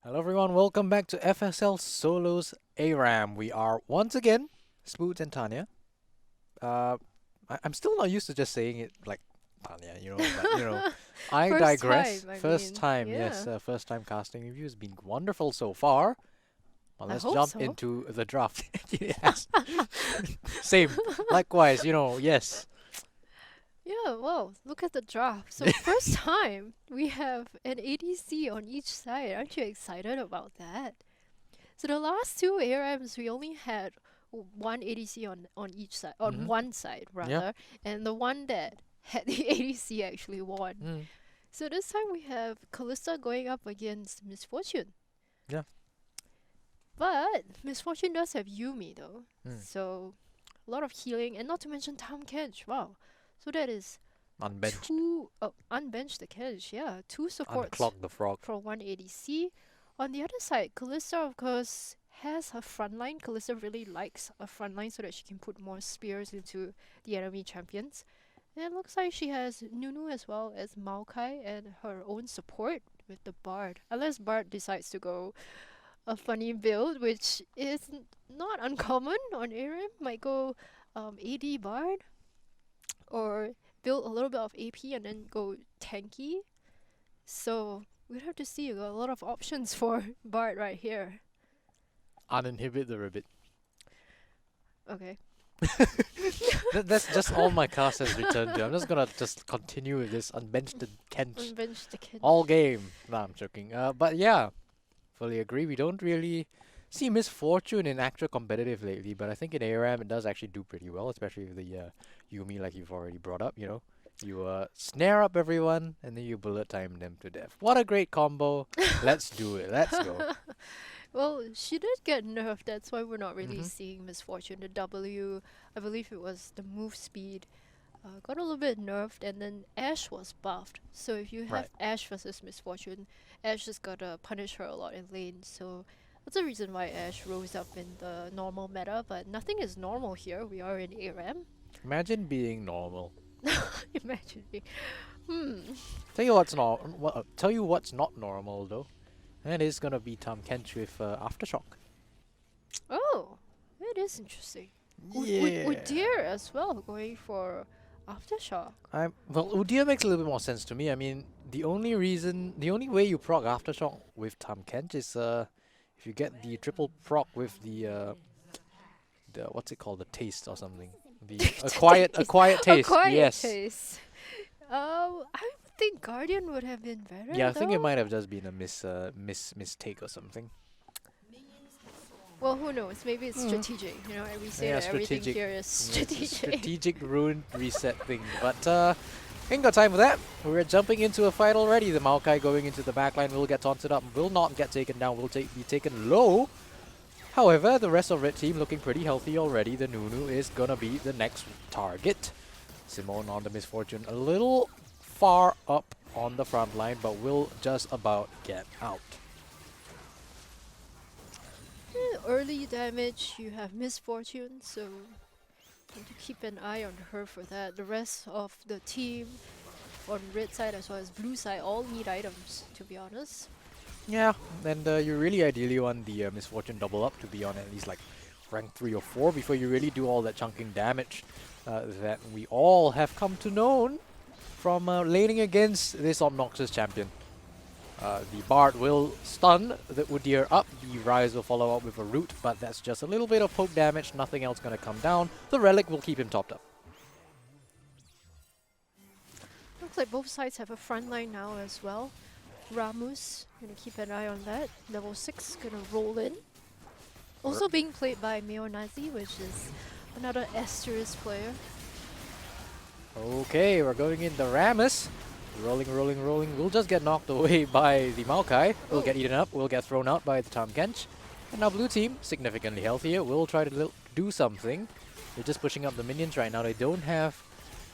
Hello everyone, welcome back to FSL Solos ARAM. We are once again Smooth and Tanya. I'm still not used to just saying it like Tanya, but I First time, digress. I First mean, time, yes, yeah. first time casting review has been wonderful so far. Well, I let's hope jump so. into the draft. Yes, same. Likewise, yes. Yeah, well, look at the draft. So first time we have an ADC on each side. Aren't you excited about that? So the last two ARMs we only had one ADC on each side, on Mm-hmm. one side Yeah. rather, and the one that had the ADC actually won. Mm. So this time we have Kalista going up against Misfortune. Yeah. But Misfortune does have Yumi though. Mm. So a lot of healing, and not to mention Tom Kench. Wow. So that is Unbenched. two unbenched the Kench, yeah. Two supports Unclog the frog. for one ADC. On the other side, Kalista of course has her frontline. Kalista really likes a frontline so that she can put more spears into the enemy champions. And it looks like she has Nunu as well as Maokai and her own support with the Bard. Unless Bard decides to go a funny build, which is not uncommon on ARAM. Might go AD Bard or build a little bit of AP and then go tanky. So we'd have to see. We got a lot of options for Bard right here. Uninhibit the ribbit. Okay. That's just all my cast has returned to. I'm just gonna just continue with this unbenched Kench Unbench the Kench. all game. Nah, I'm joking. But yeah, fully agree. We don't really see Misfortune in actual competitive lately, but I think in ARAM it does actually do pretty well, especially with the Yumi, like you've already brought up. You snare up everyone and then you bullet time them to death. What a great combo! Let's do it. Let's go. Well, she did get nerfed. That's why we're not really Mhm. seeing Misfortune. The W, I believe it was the move speed, got a little bit nerfed, and then Ash was buffed. So if you Right. have Ash versus Misfortune, Ash just gotta punish her a lot in lane. So that's the reason why Ash rose up in the normal meta. But nothing is normal here. We are in ARAM. Imagine being normal. Imagine me. Hmm. Tell you what's not normal though. And it's gonna be Tom Kench with Aftershock. Oh, it is interesting. Yeah. Udyr as well going for Aftershock. Well, Udyr makes a little bit more sense to me. I mean, the only way you proc Aftershock with Tom Kench is if you get the triple proc with the what's it called, the taste or something. The a quiet A taste. quiet Yes. taste. I would think Guardian would have been better Yeah, I think it though. might have just been a mistake or something. Well, who knows? Maybe it's Mm. strategic. You know, we say Yeah, that everything strategic. here is Yeah, it's a strategic. strategic rune reset thing. But ain't got time for that. We're jumping into a fight already. The Maokai going into the backline will get taunted up, will not get taken down, will be taken low. However, the rest of Red Team looking pretty healthy already. The Nunu is gonna be the next target. Simone on the Misfortune a little far up on the front line, but will just about get out. Early damage, you have Misfortune, so need to keep an eye on her for that. The rest of the team on red side as well as blue side all need items, to be honest. Yeah, and you really ideally want the Misfortune double up to be on at least like rank 3 or 4 before you really do all that chunking damage that we all have come to know from laning against this obnoxious champion. The Bard will stun the Udyr up, the Rise will follow up with a root, but that's just a little bit of poke damage, nothing else gonna come down. The Relic will keep him topped up. Looks like both sides have a front line now as well. Ramus, gonna keep an eye on that. Level 6 gonna roll in. Also being played by Meonazi, which is another Asterisk player. Okay, we're going in the Ramus. Rolling, rolling, rolling. We'll just get knocked away by the Maokai. We'll get eaten up. We'll get thrown out by the Tom Kench. And now blue team, significantly healthier, will try to do something. They're just pushing up the minions right now. They don't have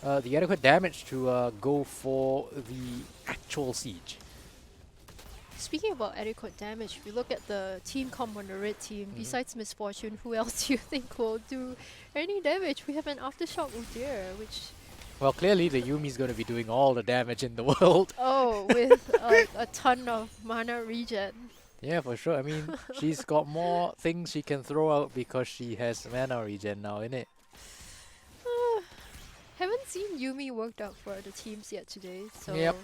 the adequate damage to go for the actual siege. Speaking about adequate damage, if you look at the team comp on the red team, besides Misfortune, who else do you think will do any damage? We have an Aftershock Udyr, which... Well, clearly the Yumi's going to be doing all the damage in the world. Oh, with a ton of mana regen. Yeah, for sure. I mean, she's got more things she can throw out because she has mana regen now, innit? Haven't seen Yumi worked out for the teams yet today, Yep. so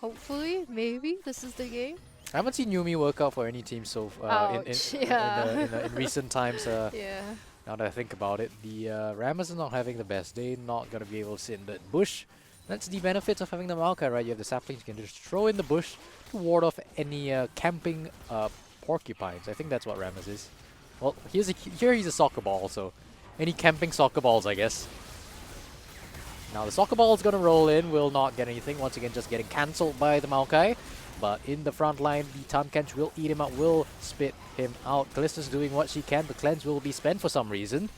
hopefully, maybe this is the game. I haven't seen Yumi work out for any team so Ouch! Yeah. in recent times. Yeah. Now that I think about it, the Rammus is not having the best day. Not gonna be able to sit in the bush. That's the benefits of having the Maokai, right? You have the saplings you can just throw in the bush to ward off any camping porcupines. I think that's what Rammus is. Well, here he's a soccer ball, so any camping soccer balls, I guess. Now the soccer ball is gonna roll in, will not get anything. Once again, just getting cancelled by the Maokai. But in the front line, the Tahm will eat him up, will spit him out. Callista's doing what she can. The cleanse will be spent for some reason.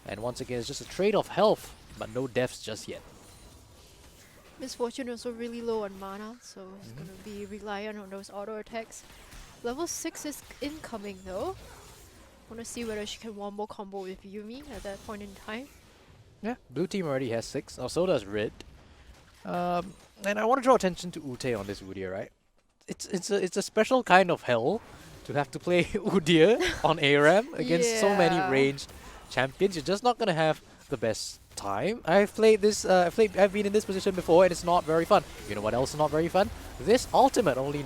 And once again, it's just a trade of health, but no deaths just yet. Miss Fortune also really low on mana, so it's gonna be reliant on those auto attacks. Level 6 is incoming though. Wanna see whether she can wombo combo with Yumi at that point in time. Yeah, blue team already has 6. Oh, so does red. And I want to draw attention to Ute on this Udyr, right? It's a special kind of hell to have to play Udyr on ARAM against so many Yeah. ranged champions. You're just not gonna have the best time. I've played this. I've been in this position before, and it's not very fun. You know what else is not very fun? This ultimate only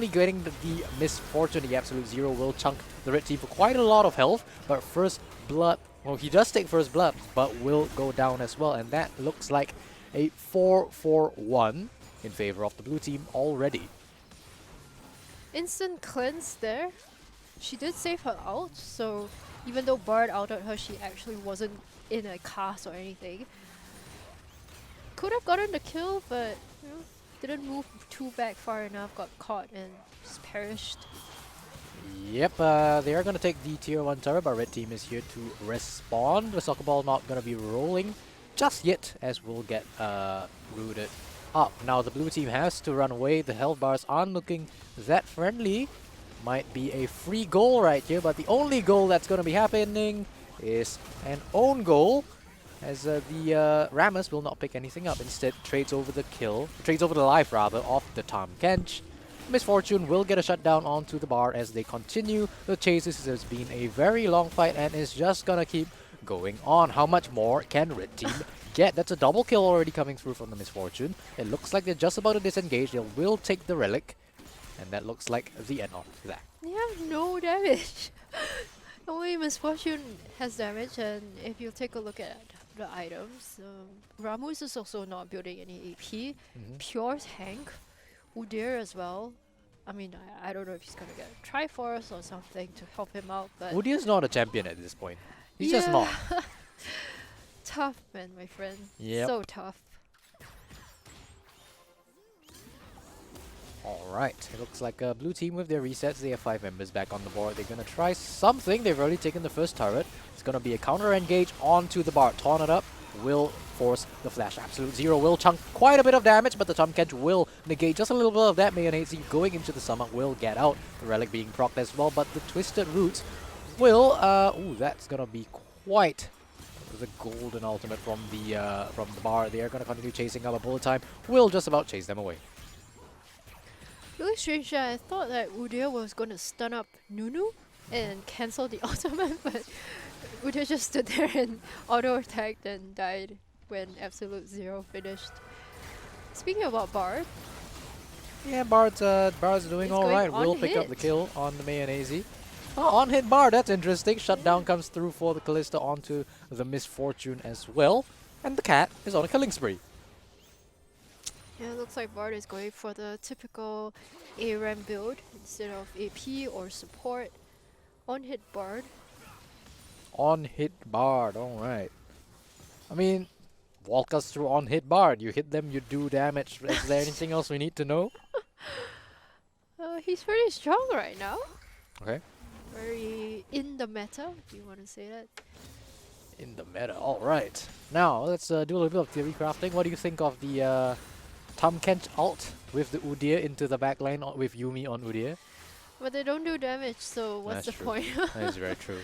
getting the misfortune. The absolute zero will chunk the red team for quite a lot of health, but first blood. Well, he does take first blood, but will go down as well, and that looks like a 4-4-1 in favor of the blue team already. Instant cleanse there. She did save her out, so even though Bard outed her, she actually wasn't in a cast or anything. Could have gotten the kill, but you know, didn't move too back far enough, got caught and just perished. Yep, they are going to take the tier 1 turret, but red team is here to respawn. The soccer ball not going to be rolling just yet, as we'll get rooted up. Now the blue team has to run away. The health bars aren't looking that friendly. Might be a free goal right here, but the only goal that's going to be happening is an own goal, as the Rammus will not pick anything up. Instead, trades over the life rather, of the Tahm Kench. Misfortune will get a shutdown onto the bar as they continue the chase. This has been a very long fight and is just gonna keep going on. How much more can red team get? That's a double kill already coming through from the Misfortune. It looks like they're just about to disengage. They will take the relic, and that looks like the end of that. They have no damage. Only Misfortune has damage, and if you take a look at the items, Ramus is also not building any AP. Pure tank. Udyr as well. I mean, I don't know if he's gonna get a Triforce or something to help him out, but Udyr's not a champion at this point. He's just not. Tough, man, my friend. Yep. So tough. Alright, it looks like a blue team with their resets. They have 5 members back on the board. They're going to try something. They've already taken the first turret. It's going to be a counter engage onto the bar. Taunt it up will force the flash. Absolute Zero will chunk quite a bit of damage, but the Tahm Kench will negate just a little bit of that. Mayonnaise going into the summer will get out. The relic being procced as well, but the Twisted Roots will... ooh, that's going to be quite the golden ultimate from the bar. They are going to continue chasing up. A bullet time will just about chase them away. Really strange that I thought that Udyr was gonna stun up Nunu and cancel the ultimate, but Udyr just stood there and auto attacked and died when Absolute Zero finished. Speaking about Bard, Yeah, Bard's doing He's alright. going Will on pick up hit. the kill on the Mayonnaise. Oh, on hit Bard, that's interesting. Shutdown comes through for the Callista onto the Misfortune as well. And the cat is on a killing spree. yeah, it looks like Bard is going for the typical ARAM build instead of AP or support. On hit Bard. On hit Bard, alright. I mean, walk us through on hit Bard. You hit them, you do damage. Is there anything else we need to know? He's pretty strong right now. Okay. Very in the meta, if you want to say that. In the meta, alright. Now, let's do a little bit of theory crafting. What do you think of the Tahm Kench ult with the Udyr into the backline with Yumi on Udyr? But they don't do damage, so what's That's the true. point? That is very true.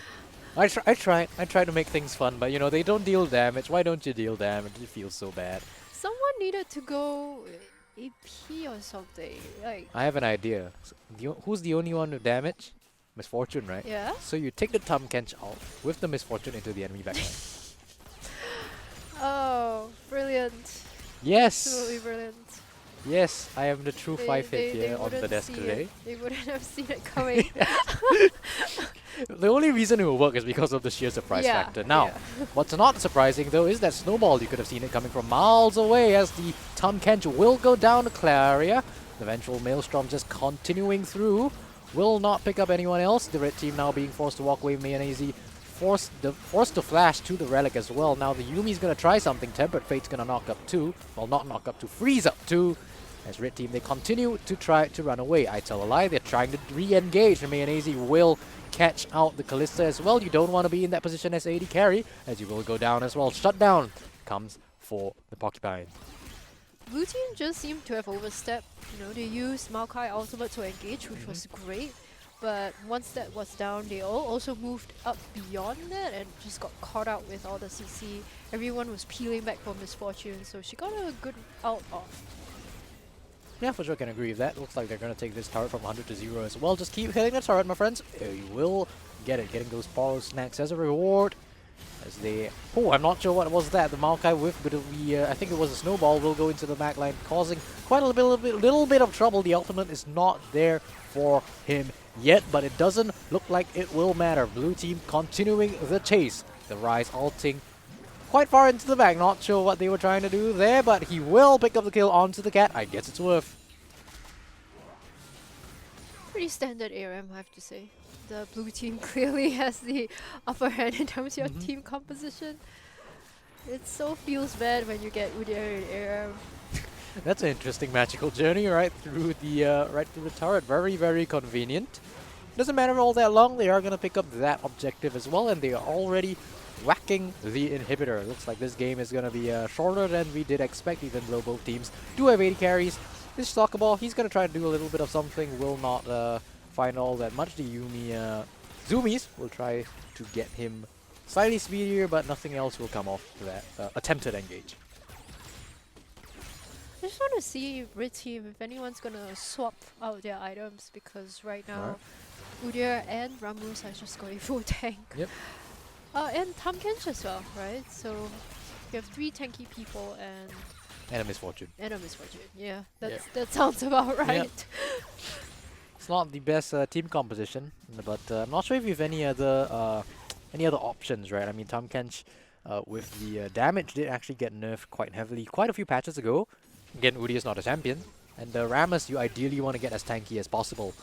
I try to make things fun, but you know, they don't deal damage. Why don't you deal damage? It feels so bad. Someone needed to go AP or something. Like, I have an idea. Who's the only one with damage? Misfortune, right? yeah? So you take the Tahm Kench out with the Misfortune into the enemy backline. Oh, brilliant. Absolutely Yes! brilliant. Yes, I am the true 5 hit They here on the wouldn't desk see today. it. They wouldn't have seen it coming. The only reason it will work is because of the sheer surprise Yeah, factor. Now, yeah. what's not surprising though is that Snowball, you could have seen it coming from miles away as the Tahm Kench will go down to Claria. The eventual Maelstrom just continuing through. Will not pick up anyone else. The red team now being forced to walk away. Mayonnaise forced to flash to the Relic as well. Now the Yumi's going to try something. Tempered Fate's going to knock up 2. Well, not knock up 2, freeze up 2. As red team, they continue to try to run away. I tell a lie, they're trying to re-engage. Mayonnaise will catch out the Callista as well. You don't want to be in that position as AD carry, as you will go down as well. Shutdown comes for the Porcupine. Blue team just seemed to have overstepped. You know, they used Maokai ultimate to engage, which was great. But once that was down, they all also moved up beyond that and just got caught out with all the CC. Everyone was peeling back from Misfortune, so she got a good out off. Yeah, for sure, can agree with that. Looks like they're going to take this turret from 100 to 0 as well. Just keep hitting the turret, my friends. You will get it. Getting those Poro snacks as a reward. As they... Oh, I'm not sure what was that. The Maokai whiff, but I think it was a Snowball, will go into the backline, causing quite a little bit of trouble. The ultimate is not there for him yet, but it doesn't look like it will matter. Blue team continuing the chase. The Rise ulting quite far into the back. Not sure what they were trying to do there, but he will pick up the kill onto the cat. I guess it's worth. Pretty standard ARM, I have to say. The blue team clearly has the upper hand in terms of your team composition. It so feels bad when you get Udyr and ARM. That's an interesting magical journey right through the turret. Very, very convenient. Doesn't matter all that long. They are going to pick up that objective as well, and they are already whacking the inhibitor. Looks like this game is going to be shorter than we did expect, even though both teams do have 80 carries. This Soccerball, he's going to try to do a little bit of something. Will not find all that much. The Yumi Zoomies will try to get him slightly speedier, but nothing else will come off that attempted engage. I just want to see red team if anyone's gonna swap out their items, because right now Udyr and Ramus are just going full tank. Yep. And Tahm Kench as well, right? So you have 3 tanky people and And a Misfortune. a Misfortune. Yeah, that sounds about right. Yep. It's not the best team composition, but I'm not sure if you have any other options, right? I mean, Tahm Kench with the damage did actually get nerfed quite heavily quite a few patches ago. Again, Udi is not a champion, and the Ramus you ideally want to get as tanky as possible.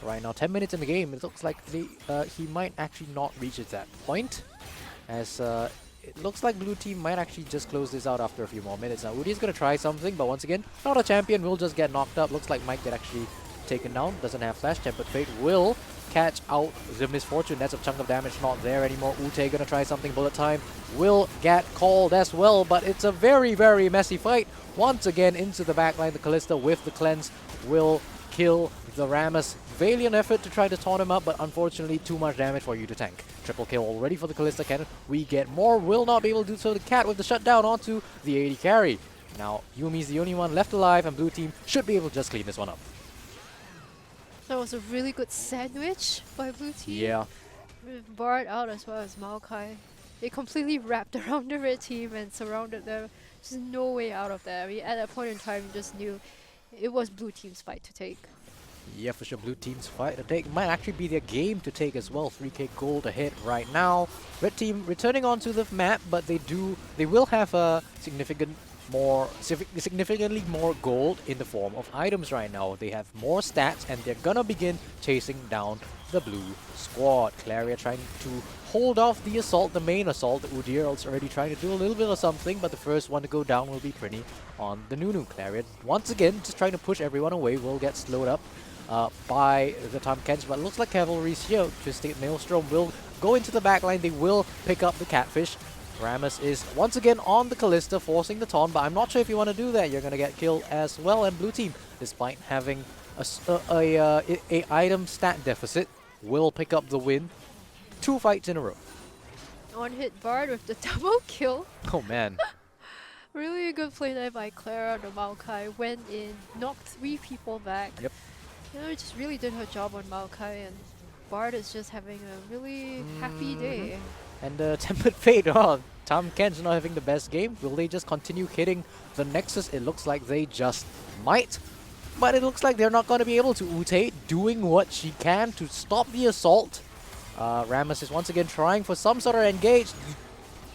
Right now, 10 minutes in the game, it looks like he might actually not reach at that point, as it looks like blue team might actually just close this out after a few more minutes. Now, Udi is going to try something, but once again, not a champion, will just get knocked up. Looks like Mike get actually taken down, doesn't have flash. Tempered Fate will catch out the Misfortune. That's a chunk of damage not there anymore. Ute gonna try something. Bullet time will get called as well, but it's a very, very messy fight. Once again into the backline, the Callista with the cleanse will kill the Ramus. Valiant effort to try to taunt him up, but unfortunately too much damage for you to tank. Triple kill already for the Callista. Can we get more? Will not be able to do so. The cat with the shutdown onto the AD carry. Now Yumi's the only one left alive, and blue team should be able to just clean this one up. That was a really good sandwich by blue team. Yeah. With Bard out as well as Maokai. They completely wrapped around the red team and surrounded them. There's no way out of that. I mean, at that point in time, you just knew it was blue team's fight to take. Yeah, for sure, blue team's fight to take. Might actually be their game to take as well. 3k gold ahead right now. Red team returning onto the map, but they will have a significantly more gold in the form of items right now. They have more stats, and they're gonna begin chasing down the blue squad. Claria trying to hold off the assault, the main assault. Udyr is already trying to do a little bit of something, but the first one to go down will be Prinny on the Nunu. Claria once again just trying to push everyone away, will get slowed up by the Tahm Kench, but it looks like Cavalry's here. Twisted Maelstrom will go into the backline. They will pick up the Catfish. Ramus is once again on the Callista, forcing the taunt, but I'm not sure if you want to do that. You're going to get killed as well, and blue team, despite having a item stat deficit, will pick up the win. 2 fights in a row. On hit Bard with the double kill. Oh man. Really good play there by Clara. The Maokai went in, knocked 3 people back. Yep. You know, it just really did her job on Maokai, and Bard is just having a really happy Mhm. day. And Tempered Fate, oh, Tom Ken's not having the best game. Will they just continue hitting the Nexus? It looks like they just might. But it looks like they're not going to be able to. Ute doing what she can to stop the assault. Rammus is once again trying for some sort of engage.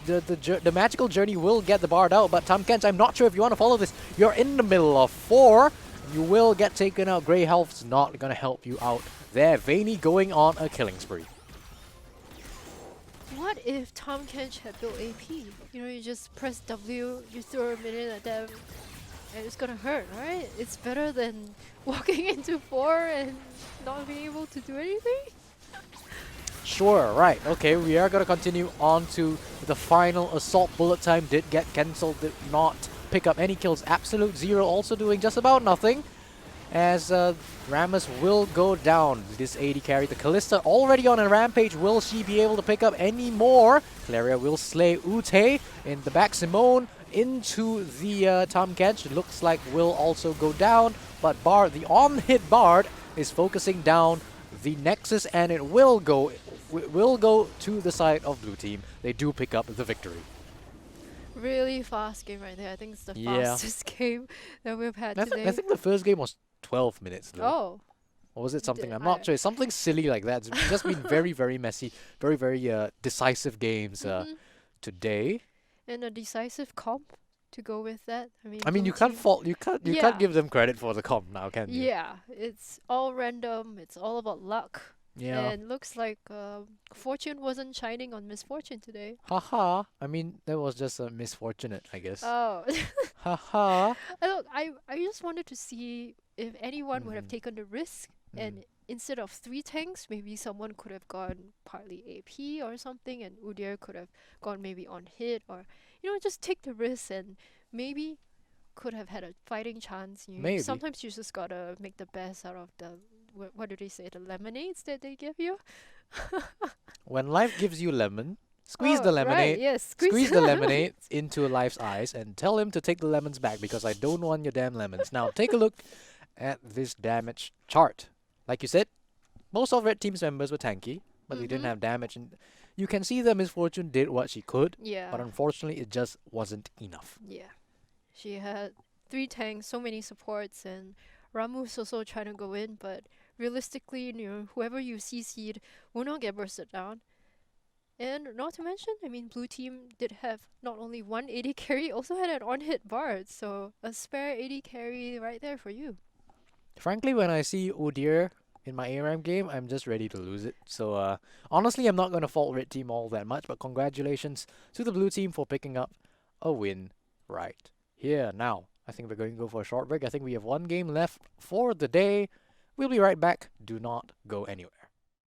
The magical journey will get the Bard out, but Tom Kent, I'm not sure if you want to follow this. You're in the middle of 4. You will get taken out. Grey Health's not going to help you out there. Vayne going on a killing spree. What if Tom Kench had built AP? You know, you just press W, you throw a minion at them, and it's gonna hurt, right? It's better than walking into 4 and not being able to do anything? Sure, right. Okay, we are going to continue on to the final assault. Bullet time did get cancelled, did not pick up any kills. Absolute Zero also doing just about nothing. As Rammus will go down. This AD carry, the Kalista already on a rampage. Will she be able to pick up any more? Claria will slay Ute in the back. Simone into the Tom Kench. Looks like will also go down. But Bard, the on-hit Bard, is focusing down the Nexus, and it will go to the side of blue team. They do pick up the victory. Really fast game right there. I think it's the Yeah. fastest game that we've had I today. think the first game was 12 minutes though. Oh, Or was it something? I'm I- not sure. It's something silly like that. It's just been very, very messy, very, very decisive games mhm. today. And a decisive comp to go with that. I mean, I mean, blue you can't team- fault. You can't Yeah. give them credit for the comp now, can you? Yeah, it's all random. It's all about luck. Yeah. And looks like fortune wasn't shining on misfortune today. Haha. I mean, that was just a misfortunate, I guess. Oh, Haha. look, I just wanted to see if anyone would have Mhm. taken the risk, and instead of 3 tanks, maybe someone could have gone partly AP or something, and Udyr could have gone maybe on hit, or just take the risk and maybe could have had a fighting chance. Maybe. Sometimes you just gotta make the best out of the what do they say, the lemonades that they give you. When life gives you lemon, squeeze Oh, the right, lemonade. yes, Squeeze the lemonade into life's eyes and tell him to take the lemons back because I don't want your damn lemons. Now, take a look at this damage chart. Like you said, most of Red Team's members were tanky, but they didn't Mhm. have damage. And you can see that Misfortune did what she could, Yeah. but unfortunately, it just wasn't enough. Yeah. She had 3 tanks, so many supports, and Ramu's also trying to go in, but realistically, whoever you CC'd will not get bursted down. And not to mention, I mean, blue team did have not only one AD carry, also had an on-hit Bard, so a spare AD carry right there for you. Frankly, when I see Udyr in my ARAM game, I'm just ready to lose it. So, honestly, I'm not going to fault Red Team all that much, but congratulations to the blue team for picking up a win right here. Now, I think we're going to go for a short break. I think we have one game left for the day. We'll be right back. Do not go anywhere.